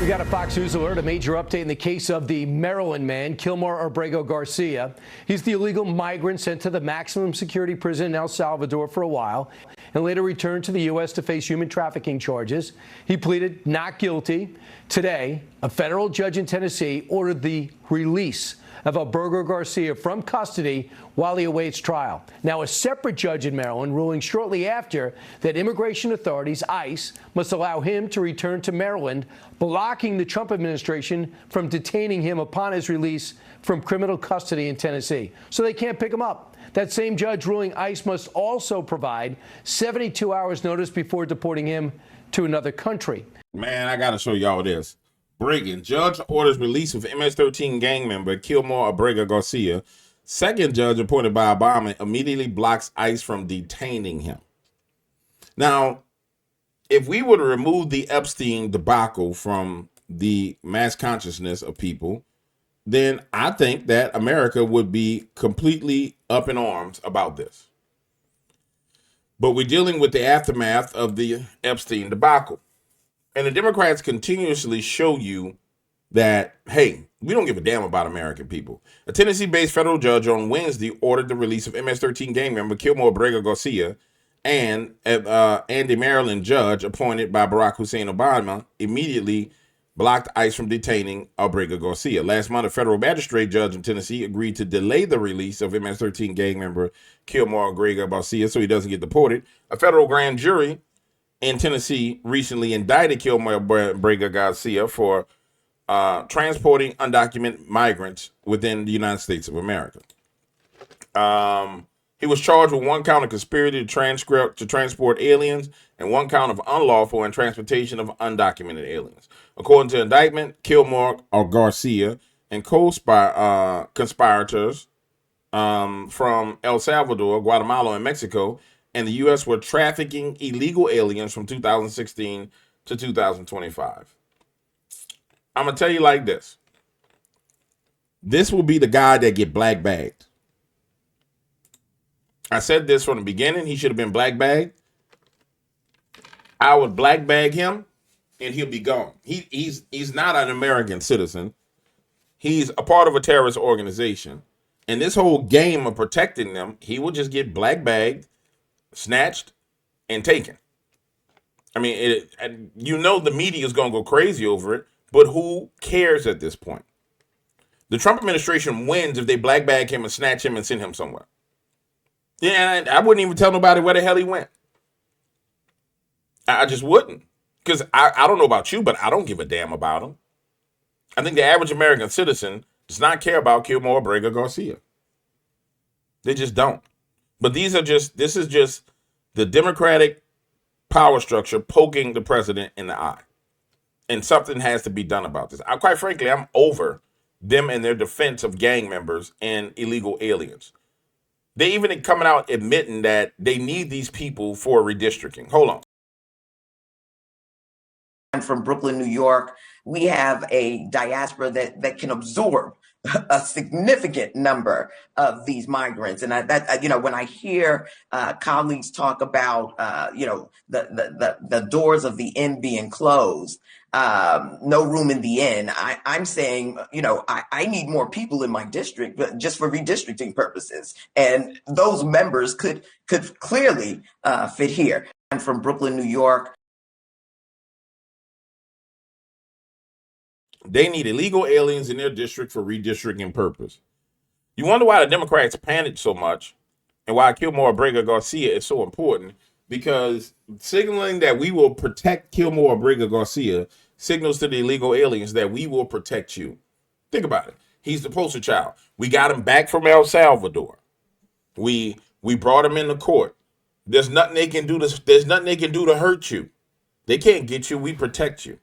We got a Fox News alert, a major update in the case of the Maryland man, Kilmore Abrego Garcia. He's the illegal migrant sent to the maximum security prison in El Salvador for a while and later returned to the U.S. to face human trafficking charges. He pleaded not guilty. Today, a federal judge in Tennessee ordered the release of Abrego Garcia from custody while he awaits trial. Now, a separate judge in Maryland ruling shortly after that immigration authorities, ICE, must allow him to return to Maryland, blocking the Trump administration from detaining him upon his release from criminal custody in Tennessee. So they can't pick him up. That same judge ruling ICE must also provide 72 hours notice before deporting him to another country. Man, I got to show y'all this. Breaking. Judge orders release of MS-13 gang member Kilmore Abrego Garcia. Second judge appointed by Obama immediately blocks ICE from detaining him. Now, if we were to remove the Epstein debacle from the mass consciousness of people, then I think that America would be completely up in arms about this. But we're dealing with the aftermath of the Epstein debacle. And the Democrats continuously show you that, hey, we don't give a damn about American people. A Tennessee-based federal judge on Wednesday ordered the release of MS-13 gang member Kilmore Abrego Garcia, and a Maryland judge appointed by Barack Hussein Obama immediately blocked ICE from detaining Abrego Garcia. Last month, a federal magistrate judge in Tennessee agreed to delay the release of MS-13 gang member Kilmore Abrego Garcia so he doesn't get deported. A federal grand jury in Tennessee recently indicted Kilmore Abrego Garcia for transporting undocumented migrants within the United States of America. He was charged with one count of conspiracy to transport aliens and one count of unlawful and transportation of undocumented aliens. According to indictment, Kilmore Garcia and conspirators from El Salvador, Guatemala, and Mexico and the U.S. were trafficking illegal aliens from 2016 to 2025. I'm going to tell you like this. This will be the guy that get black bagged. I said this from the beginning. He should have been black bagged. I would black bag him and he'll be gone. He's not an American citizen. He's a part of a terrorist organization. And this whole game of protecting them, he will just get black bagged, snatched, and taken. I mean, the media is going to go crazy over it, but who cares at this point? The Trump administration wins if they black bag him and snatch him and send him somewhere. Yeah, I wouldn't even tell nobody where the hell he went. I just wouldn't. Because I don't know about you, but I don't give a damn about him. I think the average American citizen does not care about Kilmore Abrego Garcia. They just don't. But this is just the Democratic power structure poking the president in the eye. And something has to be done about this. Quite frankly, I'm over them and their defense of gang members and illegal aliens. They even coming out admitting that they need these people for redistricting. Hold on. I'm from Brooklyn, New York. We have a diaspora that can absorb a significant number of these migrants. And when I hear colleagues talk about, the doors of the inn being closed, no room in the inn, I'm saying, I need more people in my district, but just for redistricting purposes. And those members could clearly fit here. I'm from Brooklyn, New York. They need illegal aliens in their district for redistricting purpose. You wonder why the Democrats panicked so much and why Kilmore Abrego Garcia is so important, because signaling that we will protect Kilmore Abrego Garcia signals to the illegal aliens that we will protect you. Think about it. He's the poster child. We got him back from El Salvador. We brought him into court. There's nothing they can do to hurt you. They can't get you. We protect you.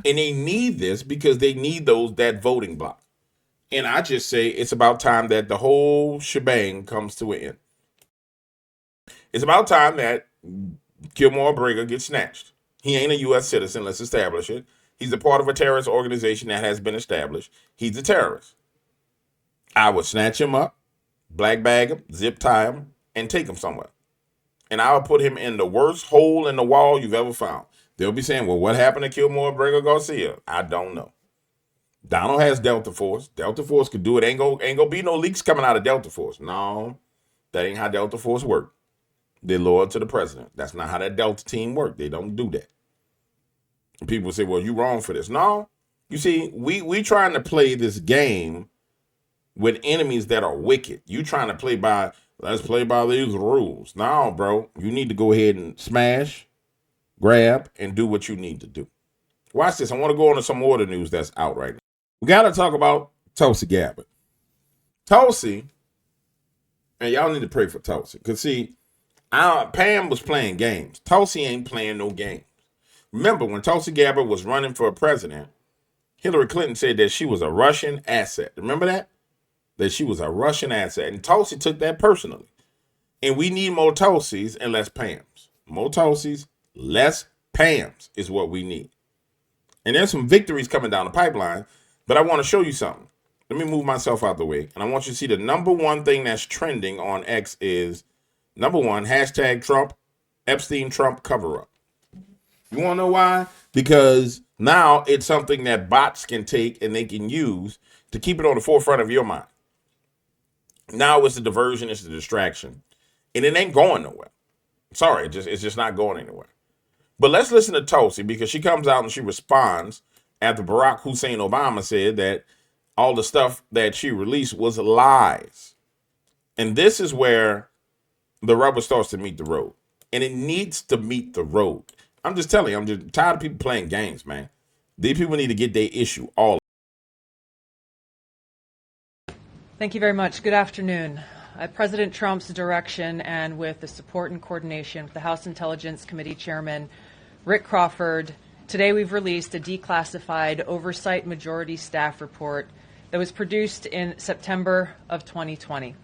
And they need this because they need that voting block. And I just say it's about time that the whole shebang comes to an end. It's about time that Kilmore Abrego gets snatched. He ain't a U.S. citizen. Let's establish it. He's a part of a terrorist organization that has been established. He's a terrorist. I would snatch him up, black bag him, zip tie him, and take him somewhere. And I would put him in the worst hole in the wall you've ever found. They'll be saying, well, what happened to Kilmore, Abrego, Garcia? I don't know. Donald has Delta Force. Delta Force could do it. Ain't gonna be no leaks coming out of Delta Force. No, that ain't how Delta Force work. They're loyal to the president. That's not how that Delta team work. They don't do that. And people say, well, you wrong for this. No. You see, we trying to play this game with enemies that are wicked. You trying to play by, let's play by these rules. No, bro. You need to go ahead and smash, grab, and do what you need to do. Watch this. I want to go on to some more of the news that's out right now. We got to talk about Tulsi Gabbard. Tulsi, and y'all need to pray for Tulsi. Because, see, Pam was playing games. Tulsi ain't playing no games. Remember, when Tulsi Gabbard was running for president, Hillary Clinton said that she was a Russian asset. Remember that? That she was a Russian asset. And Tulsi took that personally. And we need more Tulsis and less Pams. More Tulsis, less Pams is what we need. And there's some victories coming down the pipeline, but I want to show you something. Let me move myself out the way. And I want you to see the number one thing that's trending on X is, number one, hashtag Trump, Epstein Trump cover-up. You want to know why? Because now it's something that bots can take and they can use to keep it on the forefront of your mind. Now it's a diversion, it's a distraction, and it ain't going nowhere. Sorry, it's just not going anywhere. But let's listen to Tulsi, because she comes out and she responds after Barack Hussein Obama said that all the stuff that she released was lies. And this is where the rubber starts to meet the road. And it needs to meet the road. I'm just telling you, I'm just tired of people playing games, man. These people need to get their issue all. Thank you very much. Good afternoon. At President Trump's direction and with the support and coordination with the House Intelligence Committee Chairman Rick Crawford, today we've released a declassified oversight majority staff report that was produced in September of 2020.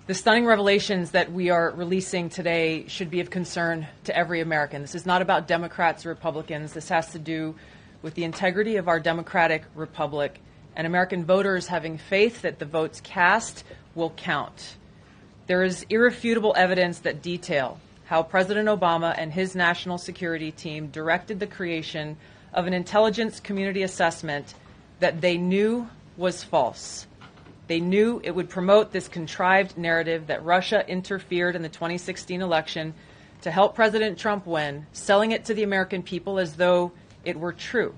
The stunning revelations that we are releasing today should be of concern to every American. This is not about Democrats or Republicans. This has to do with the integrity of our democratic republic and American voters having faith that the votes cast will count. There is irrefutable evidence that detail how President Obama and his national security team directed the creation of an intelligence community assessment that they knew was false. They knew it would promote this contrived narrative that Russia interfered in the 2016 election to help President Trump win, selling it to the American people as though it were true.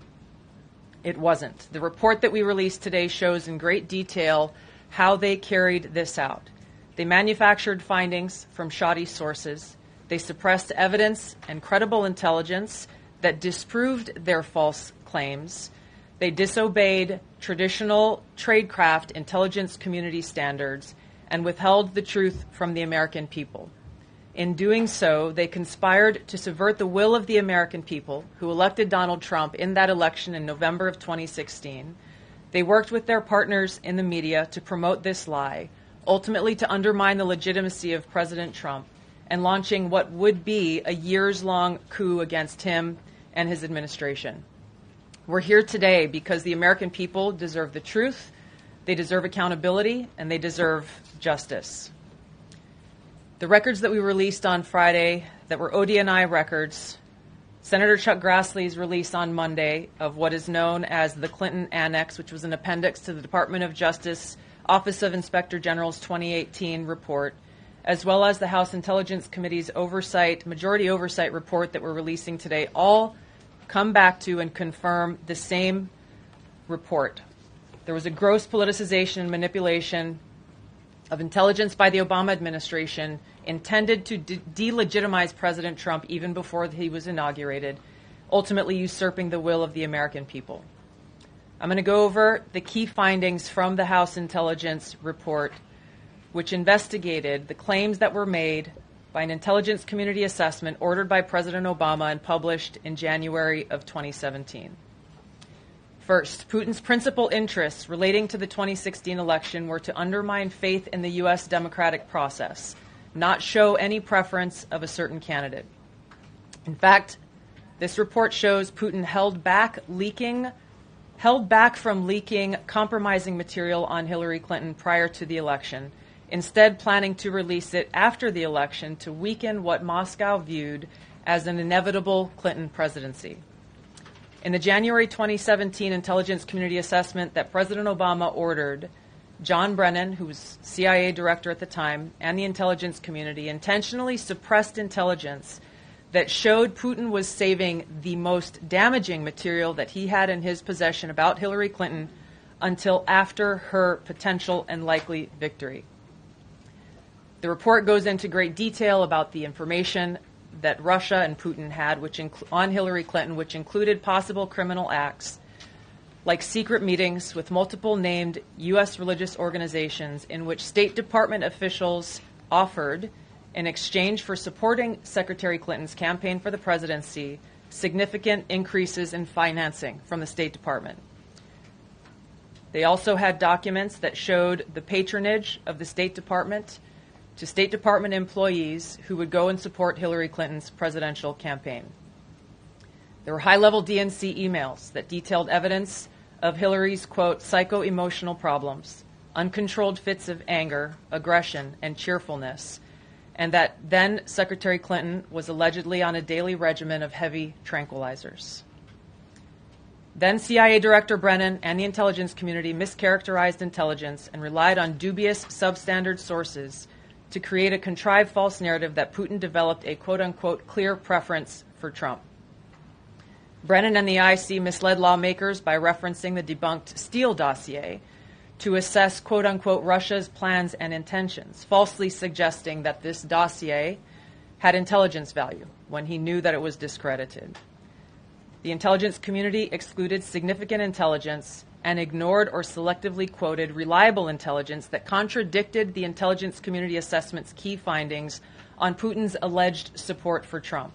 It wasn't. The report that we released today shows in great detail how they carried this out. They manufactured findings from shoddy sources. They suppressed evidence and credible intelligence that disproved their false claims. They disobeyed traditional tradecraft intelligence community standards and withheld the truth from the American people. In doing so, they conspired to subvert the will of the American people who elected Donald Trump in that election in November of 2016. They worked with their partners in the media to promote this lie, ultimately to undermine the legitimacy of President Trump and launching what would be a years-long coup against him and his administration. We're here today because the American people deserve the truth, they deserve accountability, and they deserve justice. The records that we released on Friday that were ODNI records, Senator Chuck Grassley's release on Monday of what is known as the Clinton Annex, which was an appendix to the Department of Justice Office of Inspector General's 2018 report, as well as the House Intelligence Committee's majority oversight report that we're releasing today, all come back to and confirm the same report. There was a gross politicization and manipulation of intelligence by the Obama administration intended to delegitimize President Trump even before he was inaugurated, ultimately usurping the will of the American people. I'm going to go over the key findings from the House Intelligence report, which investigated the claims that were made by an intelligence community assessment ordered by President Obama and published in January of 2017. First, Putin's principal interests relating to the 2016 election were to undermine faith in the U.S. democratic process, not show any preference of a certain candidate. In fact, this report shows Putin held back from leaking compromising material on Hillary Clinton prior to the election instead planning to release it after the election to weaken what Moscow viewed as an inevitable Clinton presidency. In the January 2017 intelligence community assessment that President Obama ordered, John Brennan, who was CIA director at the time, and the intelligence community intentionally suppressed intelligence that showed Putin was saving the most damaging material that he had in his possession about Hillary Clinton until after her potential and likely victory. The report goes into great detail about the information that Russia and Putin had on Hillary Clinton, which included possible criminal acts like secret meetings with multiple named U.S. religious organizations in which State Department officials offered, in exchange for supporting Secretary Clinton's campaign for the presidency, significant increases in financing from the State Department. They also had documents that showed the patronage of the State Department to State Department employees who would go and support Hillary Clinton's presidential campaign. There were high-level DNC emails that detailed evidence of Hillary's, quote, psycho-emotional problems, uncontrolled fits of anger, aggression, and cheerfulness, and that then Secretary Clinton was allegedly on a daily regimen of heavy tranquilizers. Then CIA Director Brennan and the intelligence community mischaracterized intelligence and relied on dubious substandard sources to create a contrived false narrative that Putin developed a quote-unquote clear preference for Trump. Brennan and the IC misled lawmakers by referencing the debunked Steele dossier to assess quote-unquote Russia's plans and intentions, falsely suggesting that this dossier had intelligence value when he knew that it was discredited. The intelligence community excluded significant intelligence and ignored or selectively quoted reliable intelligence that contradicted the intelligence community assessment's key findings on Putin's alleged support for Trump.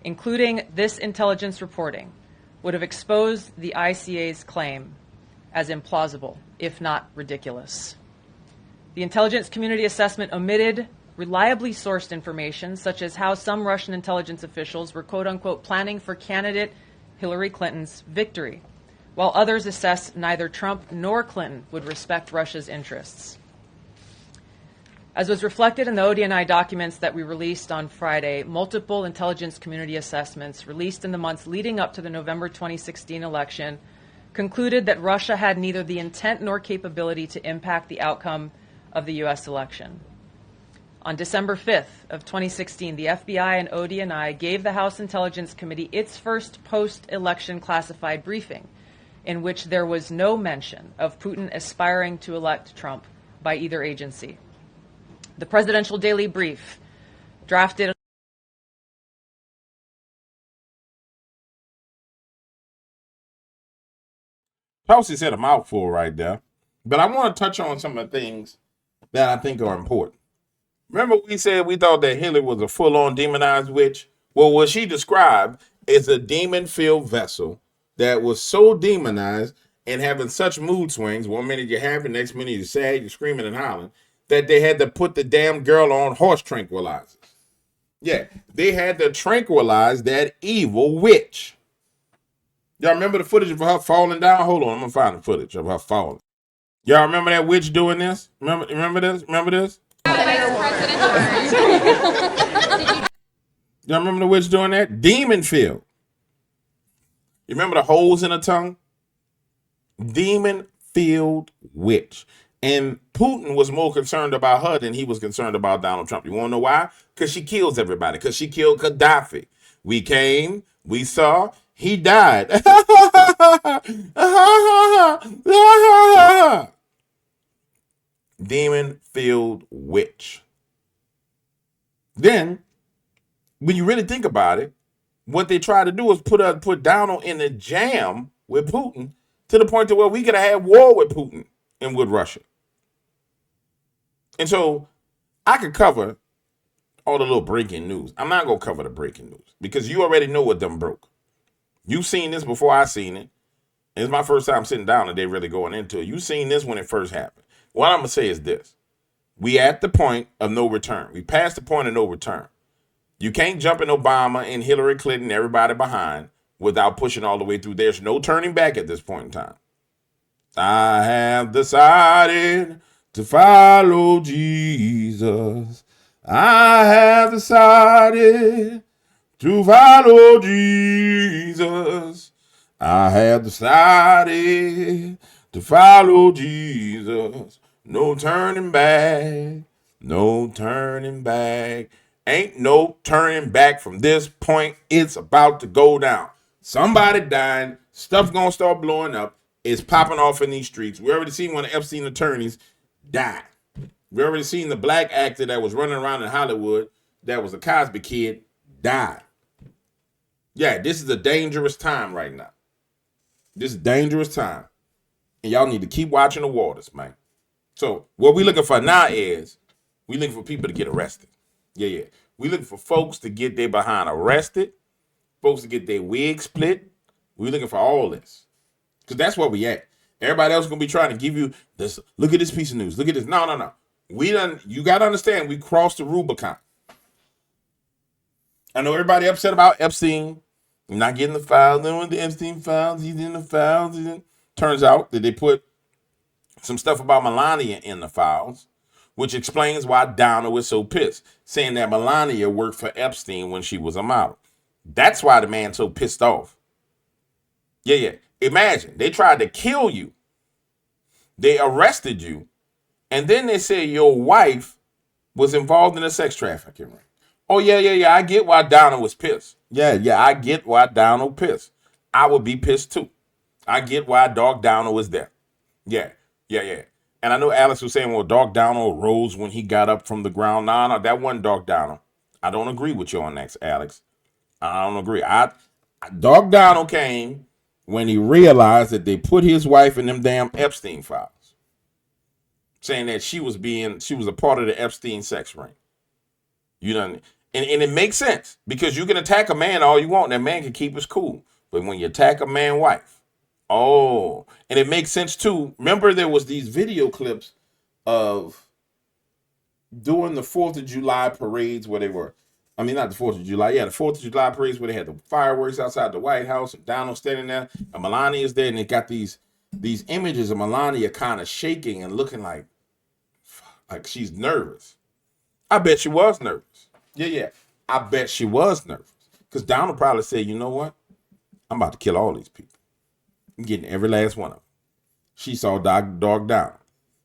Including this intelligence reporting would have exposed the ICA's claim as implausible, if not ridiculous. The intelligence community assessment omitted reliably sourced information, such as how some Russian intelligence officials were quote-unquote planning for candidate Hillary Clinton's victory, while others assessed neither Trump nor Clinton would respect Russia's interests. As was reflected in the ODNI documents that we released on Friday, multiple intelligence community assessments released in the months leading up to the November 2016 election concluded that Russia had neither the intent nor capability to impact the outcome of the U.S. election. On December 5th of 2016, the FBI and ODNI gave the House Intelligence Committee its first post-election classified briefing, in which there was no mention of Putin aspiring to elect Trump by either agency. The Presidential Daily Brief, drafted Tulsi said a mouthful right there, but I want to touch on some of the things that I think are important. Remember we said we thought that Hillary was a full-on demonized witch? Well, what she described is a demon-filled vessel that was so demonized and having such mood swings, one minute you're happy, next minute you're sad, you're screaming and hollering, that they had to put the damn girl on horse tranquilizers. Yeah, they had to tranquilize that evil witch. Y'all remember the footage of her falling down? Hold on, I'm going to find the footage of her falling. Y'all remember that witch doing this? Remember this? Remember this? Y'all remember the witch doing that? Demon filled. You remember the holes in her tongue? Demon filled witch. And Putin was more concerned about her than he was concerned about Donald Trump. You want to know why? Because she kills everybody. Because she killed Gaddafi. We came, we saw, he died. Demon-filled witch. Then, when you really think about it, what they tried to do is put Donald in a jam with Putin to the point to where we could have had war with Putin and with Russia. And so I could cover all the little breaking news. I'm not going to cover the breaking news because you already know what them broke. You've seen this before I seen it. It's my first time sitting down and they really going into it. You've seen this when it first happened. What I'm going to say is this. We at the point of no return. We passed the point of no return. You can't jump in Obama and Hillary Clinton, everybody behind, without pushing all the way through. There's no turning back at this point in time. I have decided to follow Jesus. I have decided to follow Jesus. I have decided to follow Jesus. No turning back. No turning back. Ain't no turning back from this point. It's about to go down. Somebody dying. Stuff gonna start blowing up. It's popping off in these streets. We already seen one of Epstein attorneys die. We already seen the black actor that was running around in Hollywood that was a Cosby kid die. Yeah, this is a dangerous time right now. This is a dangerous time. And y'all need to keep watching the waters, man. So what we looking for now is we looking for people to get arrested. Yeah. We looking for folks to get their behind arrested, folks to get their wig split. We looking for all this. Because that's where we at. Everybody else gonna be trying to give you this. Look at this piece of news. Look at this. No. You gotta understand we crossed the Rubicon. I know everybody upset about Epstein. Not getting the files. Then with the Epstein files, he's in the files. Turns out that they put some stuff about Melania in the files, which explains why Donna was so pissed, saying that Melania worked for Epstein when she was a model. That's why the man's so pissed off. Yeah. Imagine, they tried to kill you. They arrested you. And then they said your wife was involved in a sex trafficking ring. Oh, yeah. I get why Donna was pissed. Yeah. I get why Donna was pissed. I would be pissed too. I get why Dog Downer was there. Yeah. And I know Alex was saying, well, Dog Downer rose when he got up from the ground. No, that wasn't Dog Downer. I don't agree with you on that, Alex. I don't agree. Dog Downer came when he realized that they put his wife in them damn Epstein files, saying that she was a part of the Epstein sex ring. You know, and it makes sense because you can attack a man all you want. That man can keep his cool. But when you attack a man's wife, and it makes sense too. Remember there was these video clips of during the 4th of July parades where they were, I mean, not the 4th of July. Yeah, the 4th of July parades where they had the fireworks outside the White House and Donald standing there and Melania is there and they got these images of Melania kind of shaking and looking like she's nervous. I bet she was nervous. Yeah. I bet she was nervous. Because Donald probably said, you know what? I'm about to kill all these people. I'm getting every last one of them. She saw Dog Donald.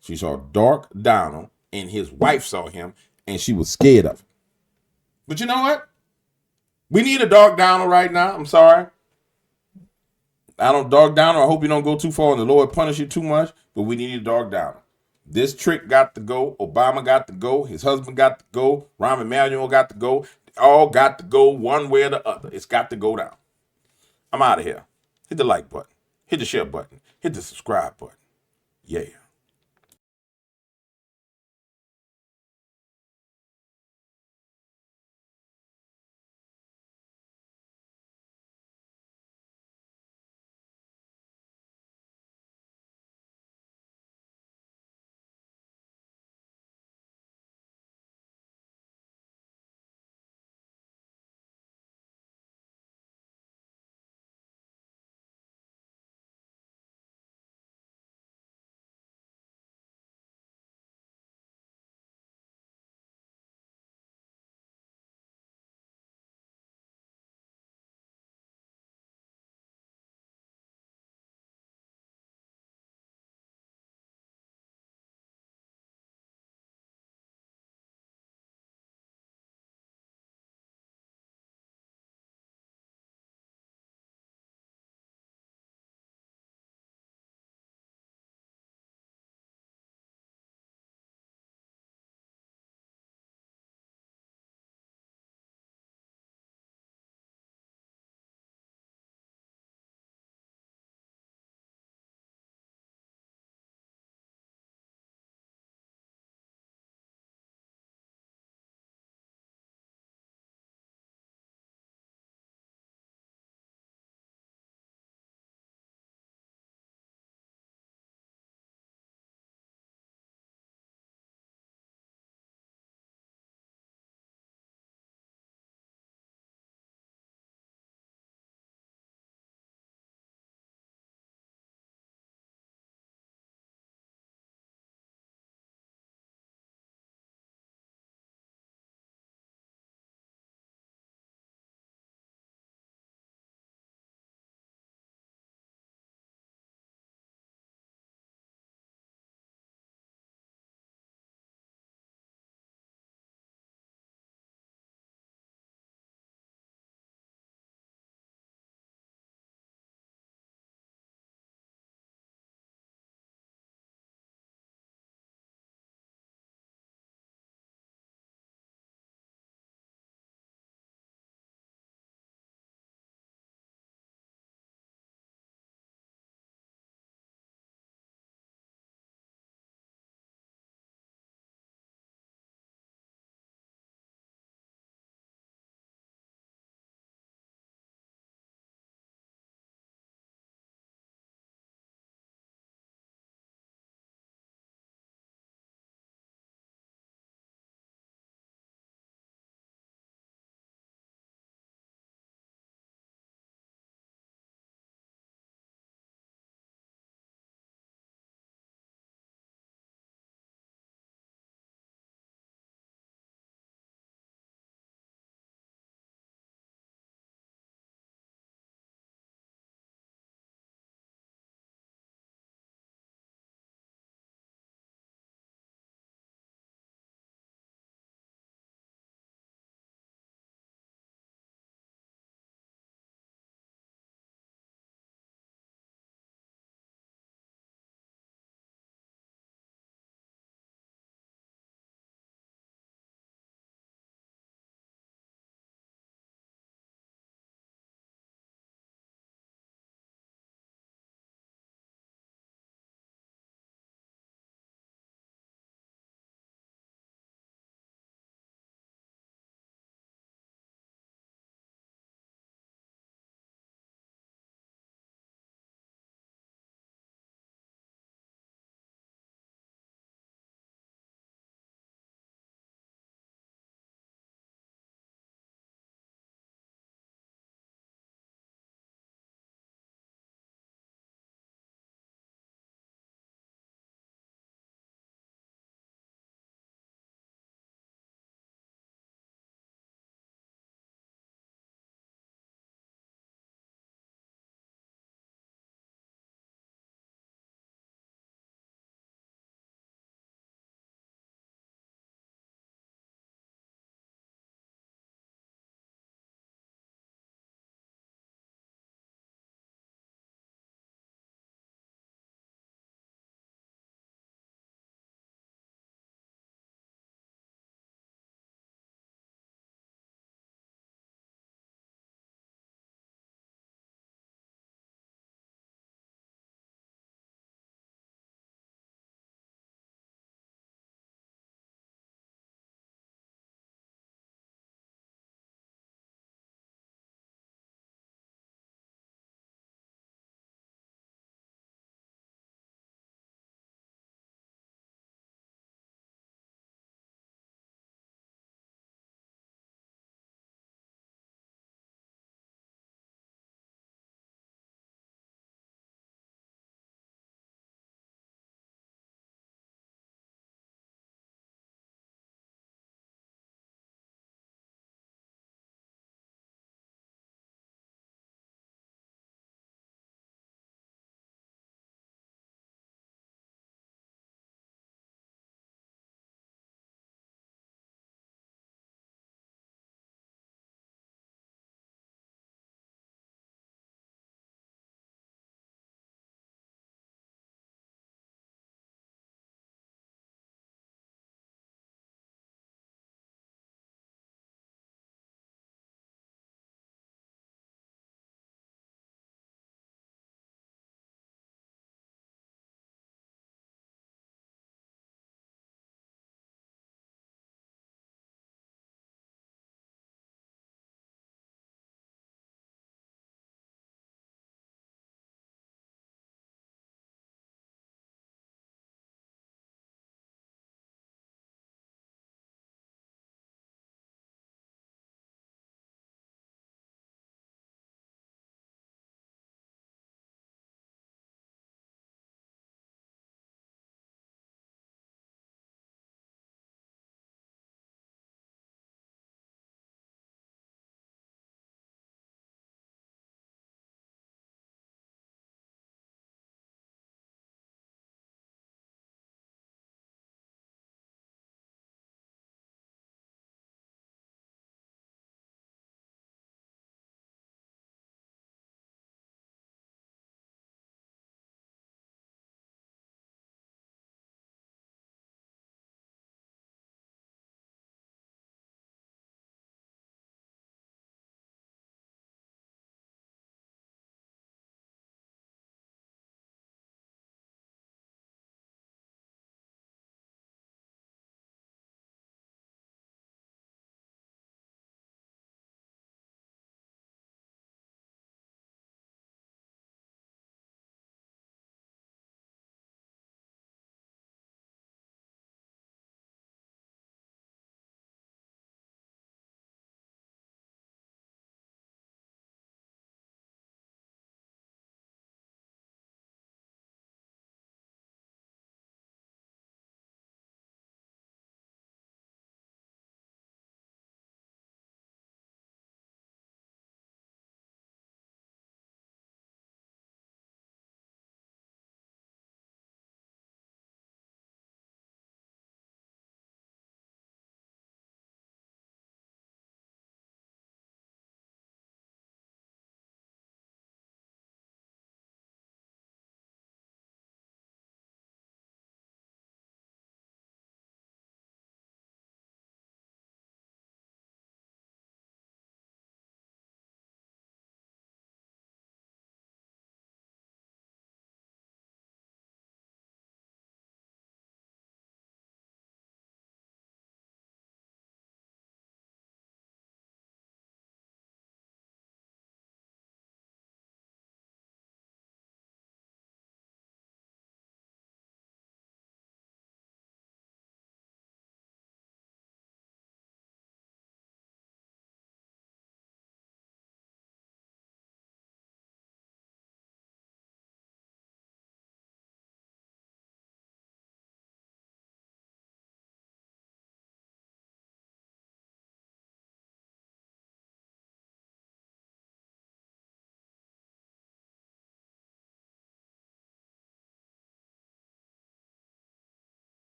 She saw Dark Donald and his wife saw him and she was scared of him. But you know what? We need a Dark Donald right now. I'm sorry. Dark Donald, I hope you don't go too far and the Lord punish you too much, but we need a Dark Donald. This trick got to go. Obama got to go. His husband got to go. Rahm Emanuel got to go. They all got to go one way or the other. It's got to go down. I'm out of here. Hit the like button. Hit the share button. Hit the subscribe button. Yeah.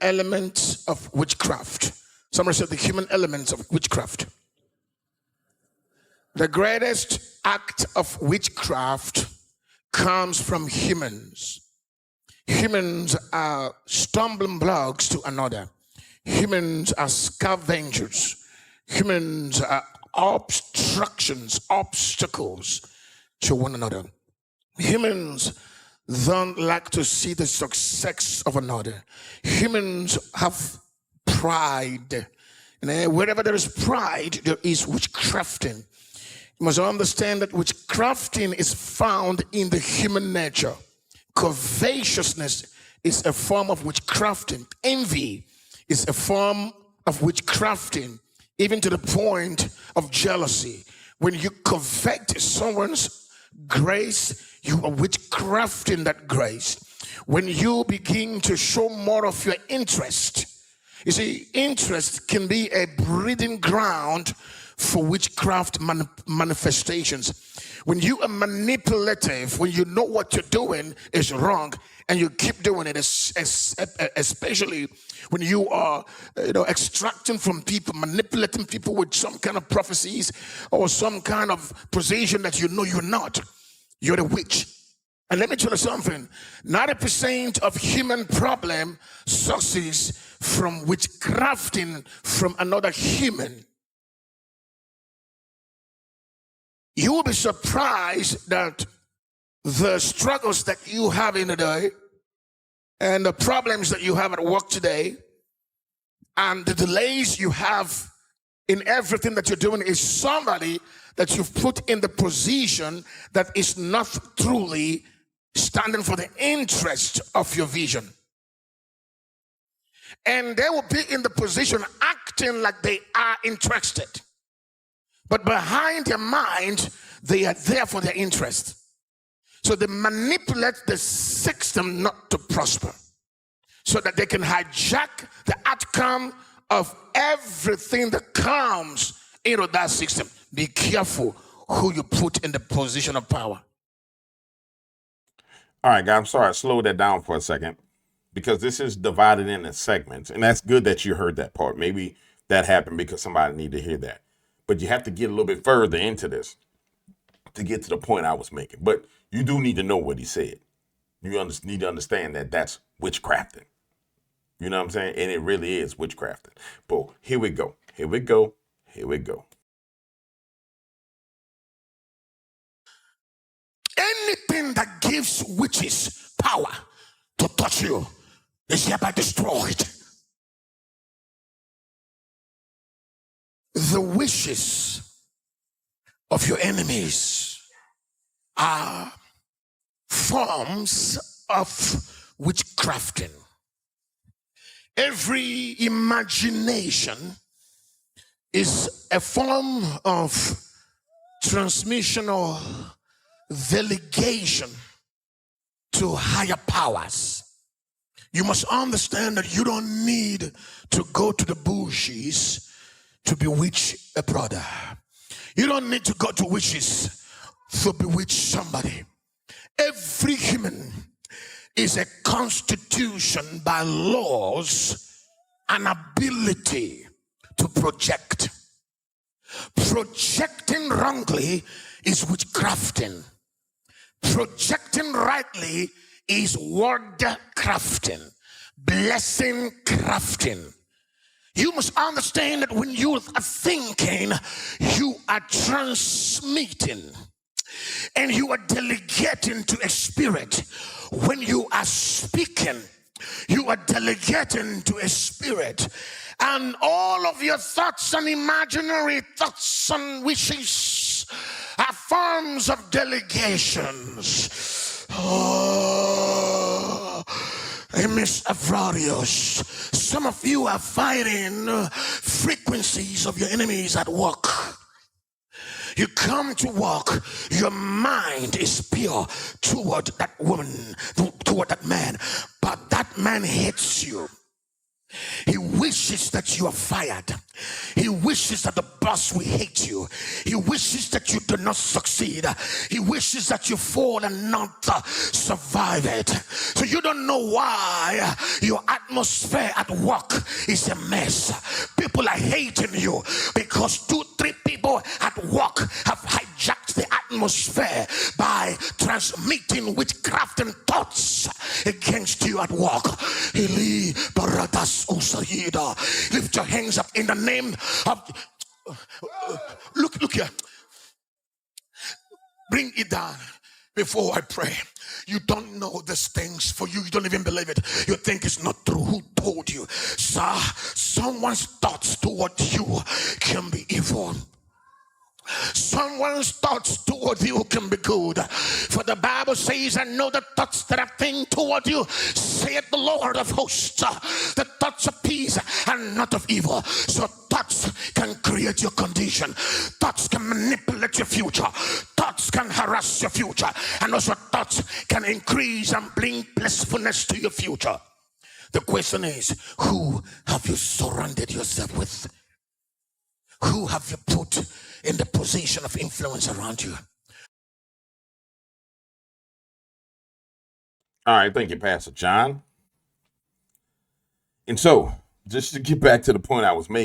elements of witchcraft. Somebody said the human elements of witchcraft. The greatest act of witchcraft comes from humans. Humans are stumbling blocks to another. Humans are scavengers. Humans are obstructions, obstacles to one another. Humans don't like to see the success of another. Humans have pride. And wherever there is pride, there is witchcrafting. You must understand that witchcrafting is found in the human nature. Covetousness is a form of witchcrafting. Envy is a form of witchcrafting, even to the point of jealousy. When you covet someone's grace, you are witchcrafting that grace. When you begin to show more of your interest, you see, interest can be a breeding ground for witchcraft manifestations. When you are manipulative, when you know what you're doing is wrong and you keep doing it, especially when you are extracting from people, manipulating people with some kind of prophecies or some kind of position that you know you're not, you're the witch. And let me tell you something, 90% of human problem success from witchcrafting from another human. You will be surprised that the struggles that you have in the day and the problems that you have at work today and the delays you have in everything that you're doing is somebody that you've put in the position that is not truly standing for the interest of your vision. And they will be in the position acting like they are interested. But behind their mind, they are there for their interest. So they manipulate the system not to prosper, so that they can hijack the outcome of everything that comes into that system. Be careful who you put in the position of power. All right, guys, I'm sorry I slowed that down for a second because this is divided into segments. And that's good that you heard that part. Maybe that happened because somebody needed to hear that. But you have to get a little bit further into this to get to the point I was making. But you do need to know what he said. You need to understand that that's witchcrafting. You know what I'm saying? And it really is witchcrafting. But here we go. Here we go. Here we go. Anything that gives witches power to touch you is hereby destroyed. The wishes of your enemies are forms of witchcrafting. Every imagination is a form of transmission or delegation to higher powers. You must understand that you don't need to go to the bushes to bewitch a brother. You don't need to go to witches to bewitch somebody. Every human is a constitution by laws, an ability to project. Projecting wrongly is witchcrafting. Projecting rightly is word crafting, blessing crafting. You must understand that when you are thinking, you are transmitting and you are delegating to a spirit. When you are speaking, you are delegating to a spirit. And all of your thoughts and imaginary thoughts and wishes are forms of delegations. Oh, Miss Avrarios, some of you are fighting frequencies of your enemies at work. You come to work, your mind is pure toward that woman, toward that man, but that man hates you. He wishes wishes that you are fired. He wishes that the boss will hate you. He wishes that you do not succeed. He wishes that you fall and not survive it. So you don't know why your atmosphere at work is a mess. People are hating you because 2-3 people at work have hijacked the atmosphere by transmitting witchcraft and thoughts against you at work. Lift your hands up in the name of look here. Bring it down before I pray. You don't know these things. For you don't even believe it. You think it's not true. Who told you? Sir, someone's thoughts toward you can be evil. Someone's thoughts toward you can be good. For the Bible says, I know the thoughts that I think toward you, saith the Lord of hosts, the thoughts of peace and not of evil. So thoughts can create your condition. Thoughts can manipulate your future. Thoughts can harass your future. And also thoughts can increase and bring blissfulness to your future. The question is, who have you surrounded yourself with? Who have you put in the position of influence around you? All right, thank you, Pastor John. And so, just to get back to the point I was making.